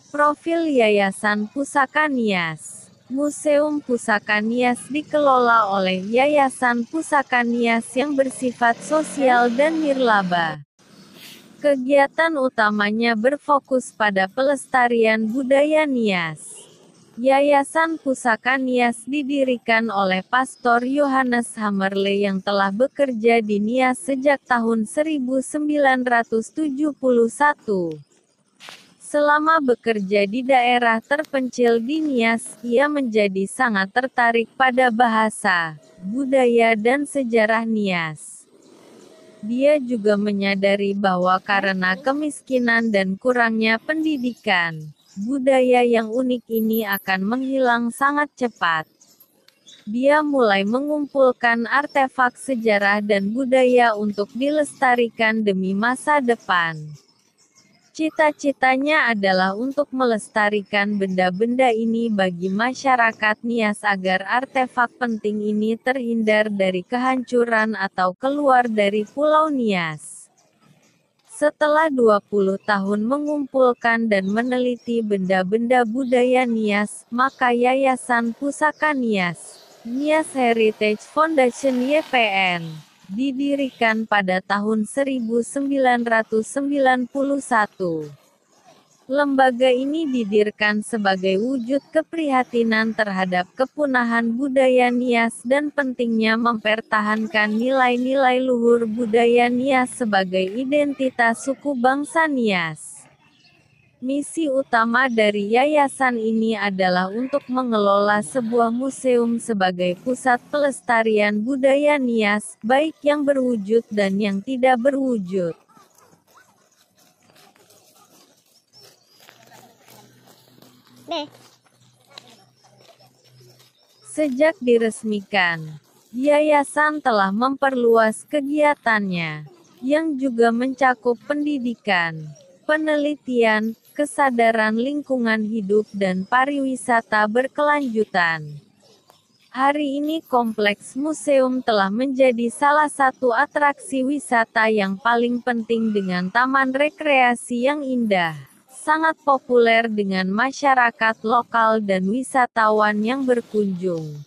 Profil Yayasan Pusaka Nias. Museum Pusaka Nias dikelola oleh Yayasan Pusaka Nias yang bersifat sosial dan nirlaba. Kegiatan utamanya berfokus pada pelestarian budaya Nias. Yayasan Pusaka Nias didirikan oleh Pastor Yohanes Hammerle yang telah bekerja di Nias sejak tahun 1971. Selama bekerja di daerah terpencil di Nias, ia menjadi sangat tertarik pada bahasa, budaya dan sejarah Nias. Dia juga menyadari bahwa karena kemiskinan dan kurangnya pendidikan, budaya yang unik ini akan menghilang sangat cepat. Dia mulai mengumpulkan artefak sejarah dan budaya untuk dilestarikan demi masa depan. Cita-citanya adalah untuk melestarikan benda-benda ini bagi masyarakat Nias agar artefak penting ini terhindar dari kehancuran atau keluar dari Pulau Nias. Setelah 20 tahun mengumpulkan dan meneliti benda-benda budaya Nias, maka Yayasan Pusaka Nias, Nias Heritage Foundation YPN, didirikan pada tahun 1991. Lembaga ini didirikan sebagai wujud keprihatinan terhadap kepunahan budaya Nias dan pentingnya mempertahankan nilai-nilai luhur budaya Nias sebagai identitas suku bangsa Nias. Misi utama dari yayasan ini adalah untuk mengelola sebuah museum sebagai pusat pelestarian budaya Nias, baik yang berwujud dan yang tidak berwujud. Sejak diresmikan, yayasan telah memperluas kegiatannya, yang juga mencakup pendidikan, penelitian, kesadaran lingkungan hidup dan pariwisata berkelanjutan. Hari ini kompleks museum telah menjadi salah satu atraksi wisata yang paling penting dengan taman rekreasi yang indah. Sangat populer dengan masyarakat lokal dan wisatawan yang berkunjung.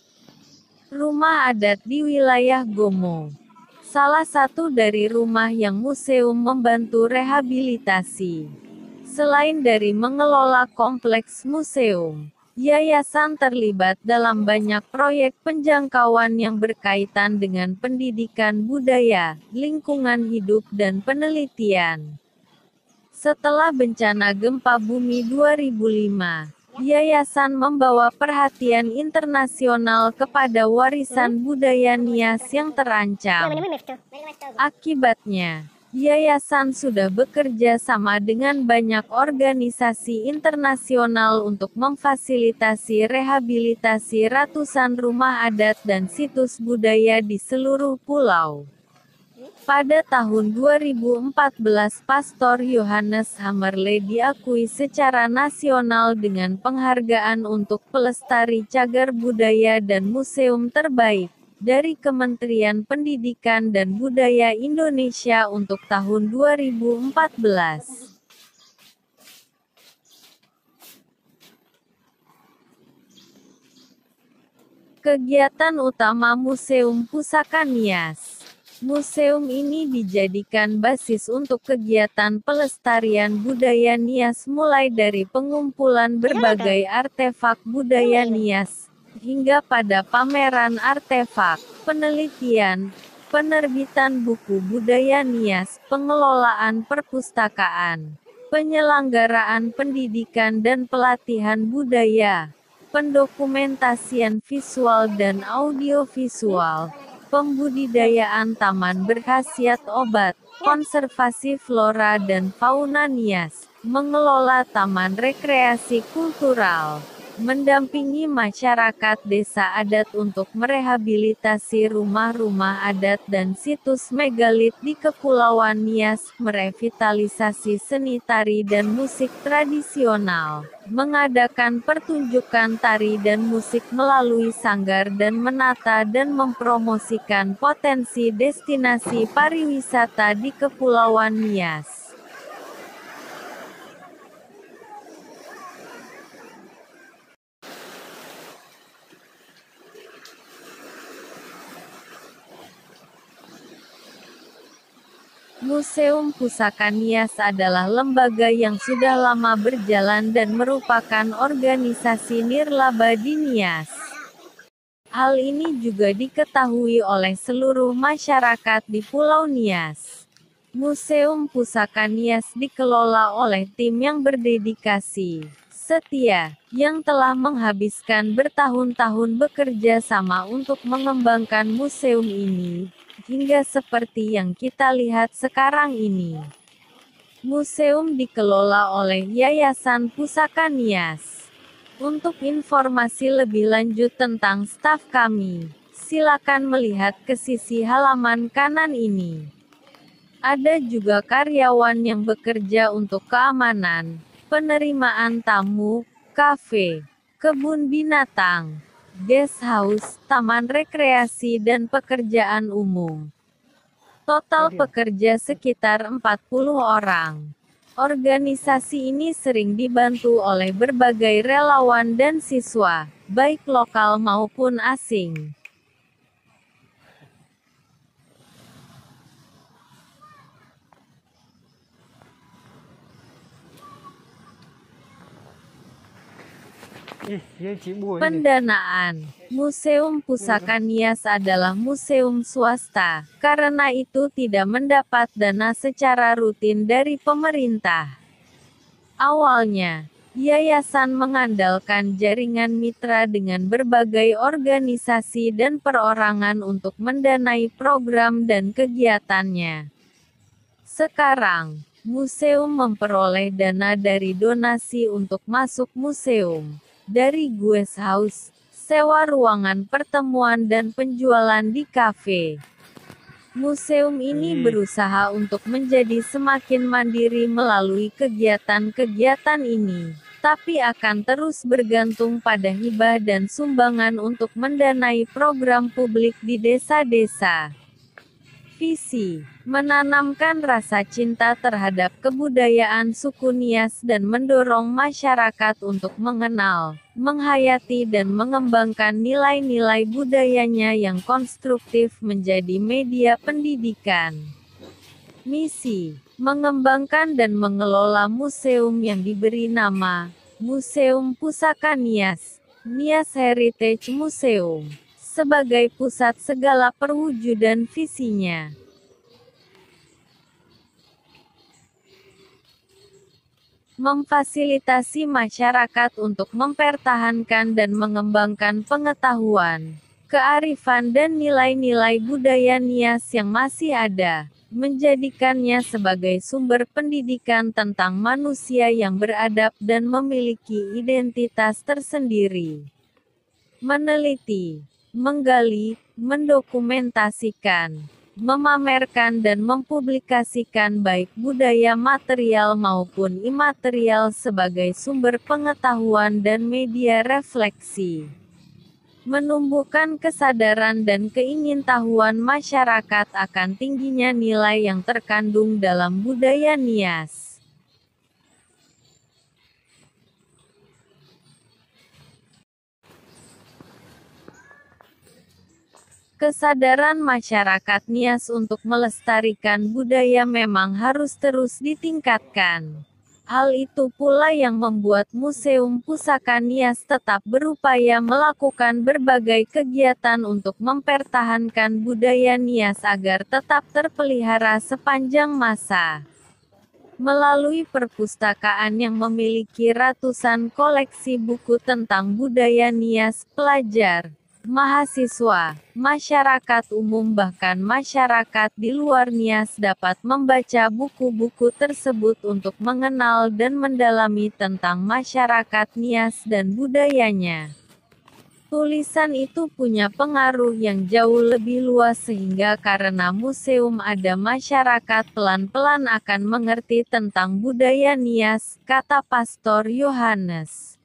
Rumah adat di wilayah Gomo. Salah satu dari rumah yang museum membantu rehabilitasi. Selain dari mengelola kompleks museum, yayasan terlibat dalam banyak proyek penjangkauan yang berkaitan dengan pendidikan budaya, lingkungan hidup dan penelitian. Setelah bencana gempa bumi 2005, yayasan membawa perhatian internasional kepada warisan budaya Nias yang terancam. Akibatnya, yayasan sudah bekerja sama dengan banyak organisasi internasional untuk memfasilitasi rehabilitasi ratusan rumah adat dan situs budaya di seluruh pulau. Pada tahun 2014 Pastor Yohanes Hammerle diakui secara nasional dengan penghargaan untuk pelestari cagar budaya dan museum terbaik dari Kementerian Pendidikan dan Budaya Indonesia untuk tahun 2014. Kegiatan utama Museum Pusaka Nias. Museum ini dijadikan basis untuk kegiatan pelestarian budaya Nias mulai dari pengumpulan berbagai artefak budaya Nias, hingga pada pameran artefak, penelitian, penerbitan buku budaya Nias, pengelolaan perpustakaan, penyelenggaraan pendidikan dan pelatihan budaya, pendokumentasian visual dan audiovisual, pembudidayaan taman berkhasiat obat, konservasi flora dan fauna Nias, mengelola taman rekreasi kultural, mendampingi masyarakat desa adat untuk merehabilitasi rumah-rumah adat dan situs megalit di Kepulauan Nias, merevitalisasi seni tari dan musik tradisional, mengadakan pertunjukan tari dan musik melalui sanggar dan menata dan mempromosikan potensi destinasi pariwisata di Kepulauan Nias. Museum Pusaka Nias adalah lembaga yang sudah lama berjalan dan merupakan organisasi nirlaba di Nias. Hal ini juga diketahui oleh seluruh masyarakat di Pulau Nias. Museum Pusaka Nias dikelola oleh tim yang berdedikasi, setia, yang telah menghabiskan bertahun-tahun bekerja sama untuk mengembangkan museum ini, hingga seperti yang kita lihat sekarang ini. Museum dikelola oleh Yayasan Pusaka Nias. Untuk informasi lebih lanjut tentang staf kami, silakan melihat ke sisi halaman kanan ini. Ada juga karyawan yang bekerja untuk keamanan, penerimaan tamu, kafe, kebun binatang, guest house, taman rekreasi dan pekerjaan umum. Total pekerja sekitar 40 orang. Organisasi ini sering dibantu oleh berbagai relawan dan siswa, baik lokal maupun asing. Pendanaan. Museum Pusaka Nias adalah museum swasta, karena itu tidak mendapat dana secara rutin dari pemerintah. Awalnya, yayasan mengandalkan jaringan mitra dengan berbagai organisasi dan perorangan untuk mendanai program dan kegiatannya. Sekarang, museum memperoleh dana dari donasi untuk masuk museum, dari guest house, sewa ruangan pertemuan dan penjualan di kafe. Museum ini berusaha untuk menjadi semakin mandiri melalui kegiatan-kegiatan ini, tapi akan terus bergantung pada hibah dan sumbangan untuk mendanai program publik di desa-desa. Visi: menanamkan rasa cinta terhadap kebudayaan suku Nias dan mendorong masyarakat untuk mengenal, menghayati dan mengembangkan nilai-nilai budayanya yang konstruktif menjadi media pendidikan. Misi: mengembangkan dan mengelola museum yang diberi nama Museum Pusaka Nias, Nias Heritage Museum, sebagai pusat segala perwujudan visinya. Memfasilitasi masyarakat untuk mempertahankan dan mengembangkan pengetahuan, kearifan dan nilai-nilai budaya Nias yang masih ada, menjadikannya sebagai sumber pendidikan tentang manusia yang beradab dan memiliki identitas tersendiri. Meneliti, menggali, mendokumentasikan, memamerkan dan mempublikasikan baik budaya material maupun imaterial sebagai sumber pengetahuan dan media refleksi. Menumbuhkan kesadaran dan keingintahuan masyarakat akan tingginya nilai yang terkandung dalam budaya Nias. Kesadaran masyarakat Nias untuk melestarikan budaya memang harus terus ditingkatkan. Hal itu pula yang membuat Museum Pusaka Nias tetap berupaya melakukan berbagai kegiatan untuk mempertahankan budaya Nias agar tetap terpelihara sepanjang masa. Melalui perpustakaan yang memiliki ratusan koleksi buku tentang budaya Nias, pelajar, mahasiswa, masyarakat umum bahkan masyarakat di luar Nias dapat membaca buku-buku tersebut untuk mengenal dan mendalami tentang masyarakat Nias dan budayanya. Tulisan itu punya pengaruh yang jauh lebih luas sehingga karena museum ada masyarakat pelan-pelan akan mengerti tentang budaya Nias, kata Pastor Yohanes.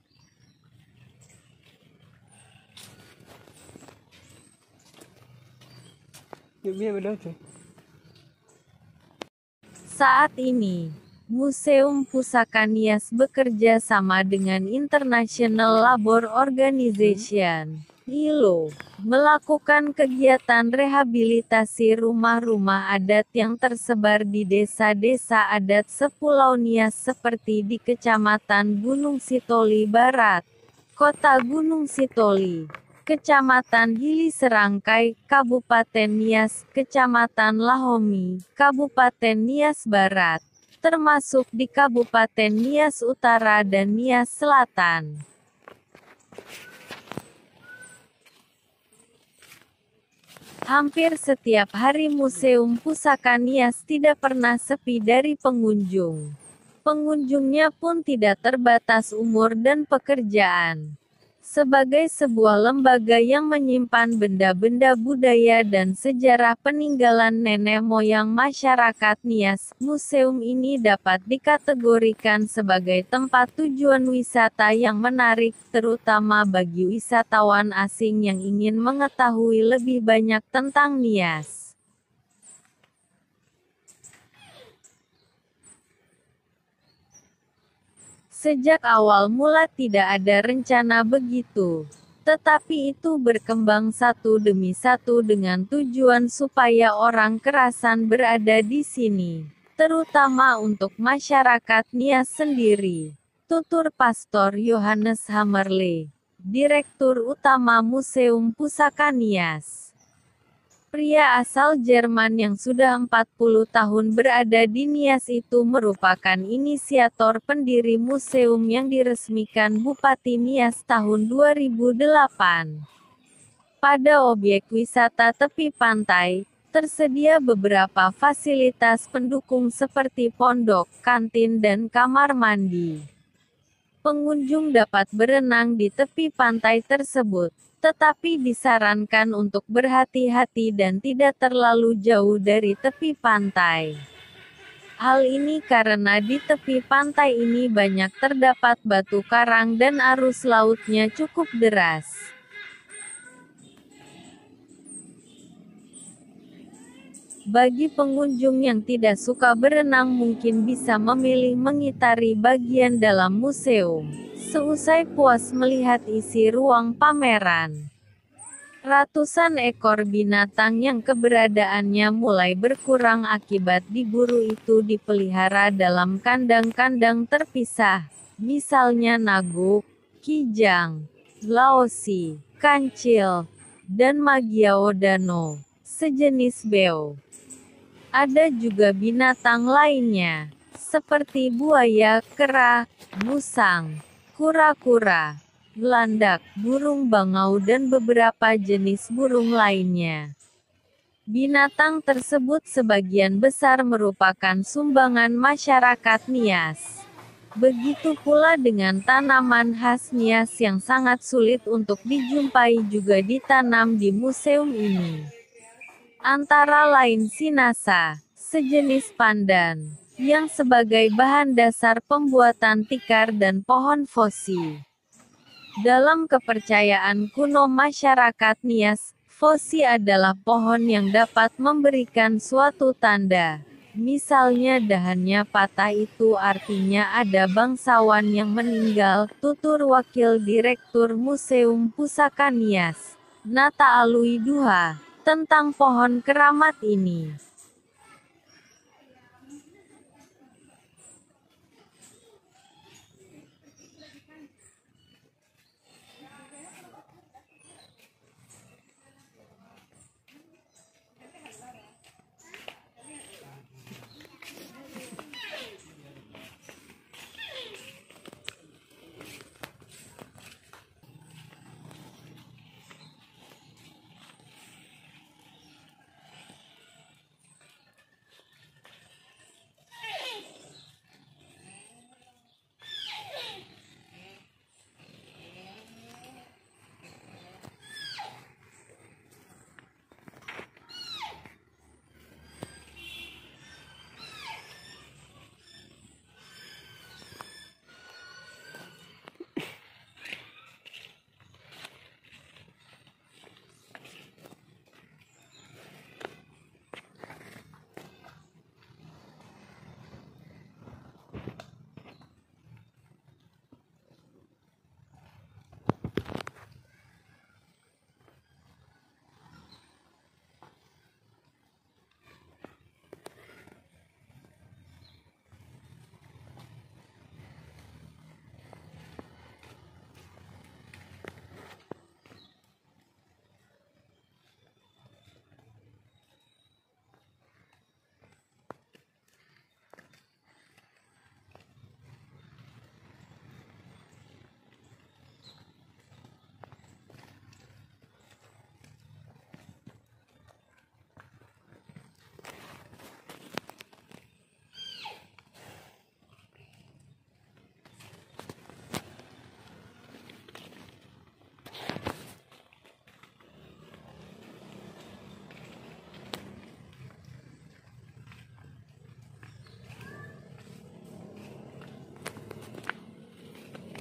Saat ini, Museum Pusaka Nias bekerja sama dengan International Labour Organization, ILO melakukan kegiatan rehabilitasi rumah-rumah adat yang tersebar di desa-desa adat Sepulau Nias seperti di Kecamatan Gunung Sitoli Barat, Kota Gunung Sitoli, Kecamatan Hili Serangkai, Kabupaten Nias, Kecamatan Lahomi, Kabupaten Nias Barat, termasuk di Kabupaten Nias Utara dan Nias Selatan. Hampir setiap hari Museum Pusaka Nias tidak pernah sepi dari pengunjung. Pengunjungnya pun tidak terbatas umur dan pekerjaan. Sebagai sebuah lembaga yang menyimpan benda-benda budaya dan sejarah peninggalan nenek moyang masyarakat Nias, museum ini dapat dikategorikan sebagai tempat tujuan wisata yang menarik, terutama bagi wisatawan asing yang ingin mengetahui lebih banyak tentang Nias. Sejak awal mula tidak ada rencana begitu. Tetapi itu berkembang satu demi satu dengan tujuan supaya orang kerasan berada di sini. Terutama untuk masyarakat Nias sendiri. Tutur Pastor Yohanes Hammerle, Direktur Utama Museum Pusaka Nias. Pria asal Jerman yang sudah 40 tahun berada di Nias itu merupakan inisiator pendiri museum yang diresmikan Bupati Nias tahun 2008. Pada objek wisata tepi pantai, tersedia beberapa fasilitas pendukung seperti pondok, kantin dan kamar mandi. Pengunjung dapat berenang di tepi pantai tersebut, tetapi disarankan untuk berhati-hati dan tidak terlalu jauh dari tepi pantai. Hal ini karena di tepi pantai ini banyak terdapat batu karang dan arus lautnya cukup deras. Bagi pengunjung yang tidak suka berenang mungkin bisa memilih mengitari bagian dalam museum. Seusai puas melihat isi ruang pameran, ratusan ekor binatang yang keberadaannya mulai berkurang akibat diburu itu dipelihara dalam kandang-kandang terpisah, misalnya naguk, kijang, laosi, kancil, dan magiao dano, sejenis beo. Ada juga binatang lainnya, seperti buaya, kera, musang, kura-kura, gelandak, burung bangau dan beberapa jenis burung lainnya. Binatang tersebut sebagian besar merupakan sumbangan masyarakat Nias. Begitu pula dengan tanaman khas Nias yang sangat sulit untuk dijumpai juga ditanam di museum ini. Antara lain sinasa, sejenis pandan, yang sebagai bahan dasar pembuatan tikar dan pohon fosi. Dalam kepercayaan kuno masyarakat Nias, fosi adalah pohon yang dapat memberikan suatu tanda. Misalnya dahannya patah itu artinya ada bangsawan yang meninggal, tutur Wakil Direktur Museum Pusaka Nias, Nata Alui Duha, tentang pohon keramat ini.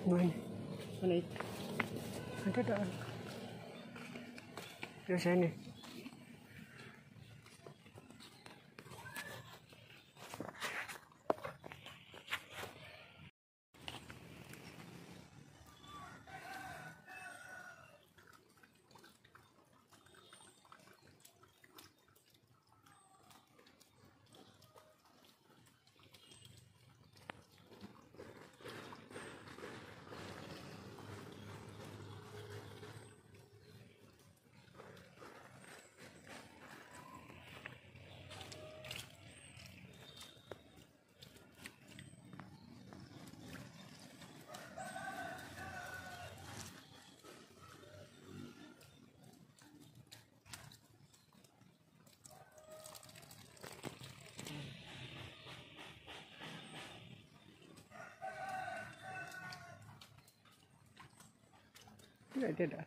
Main. Mana itu? Ada. Di sini. Tidak ada.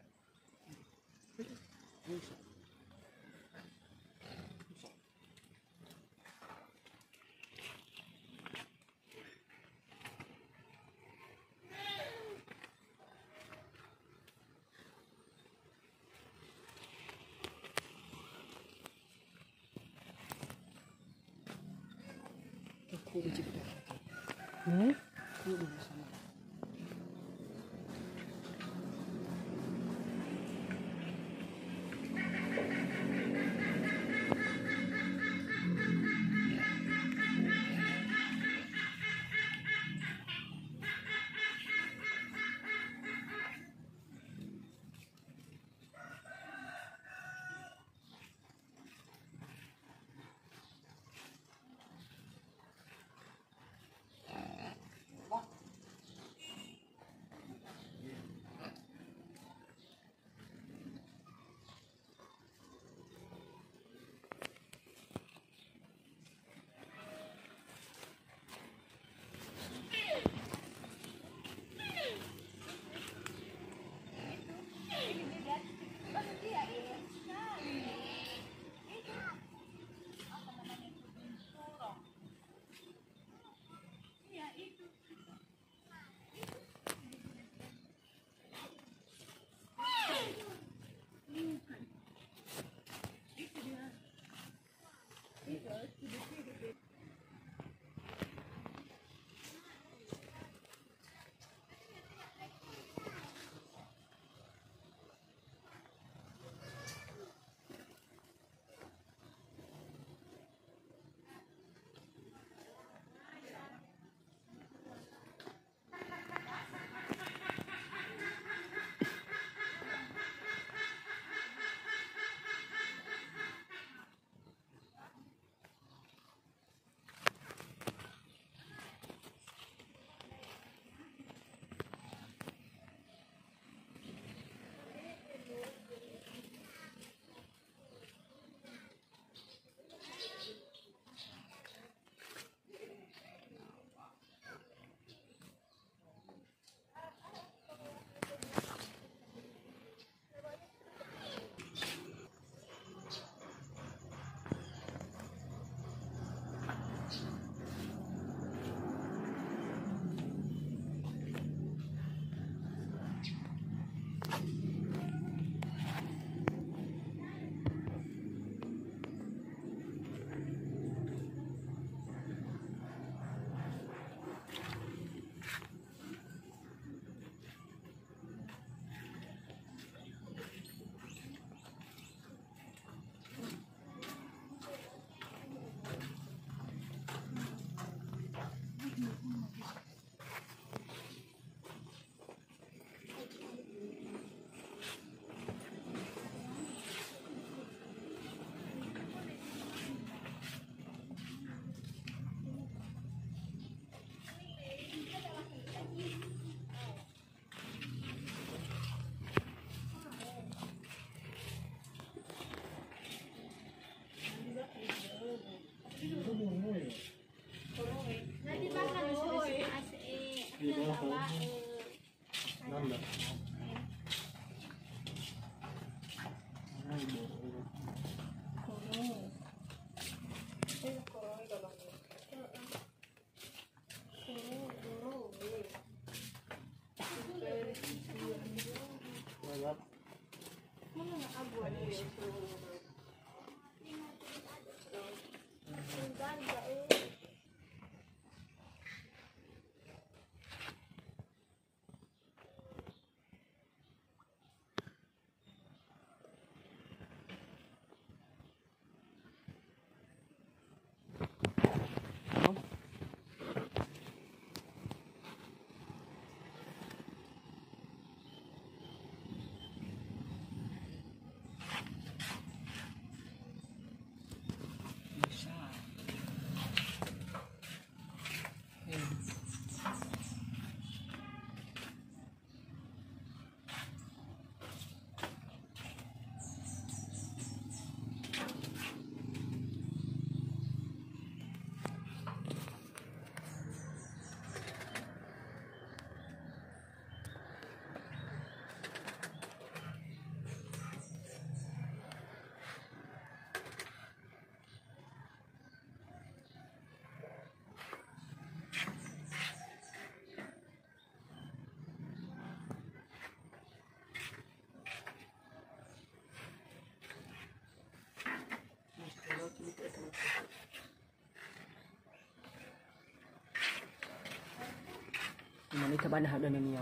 Mana ka ba na hada na niya?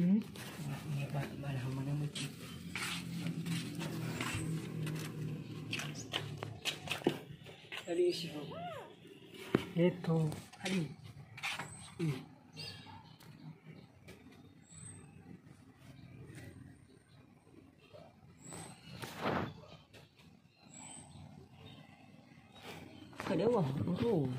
Ini ba na mana mo? Tadi siya. Ito, ali. Kadewa, itu.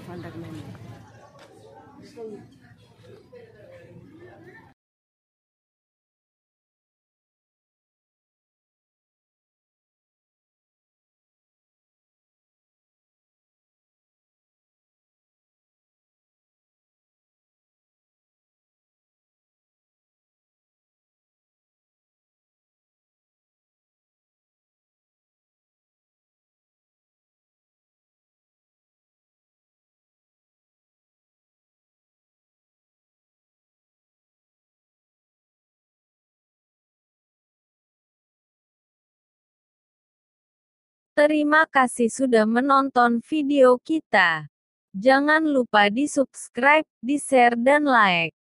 Pandak mana? Terima kasih sudah menonton video kita. Jangan lupa di subscribe, di share dan like.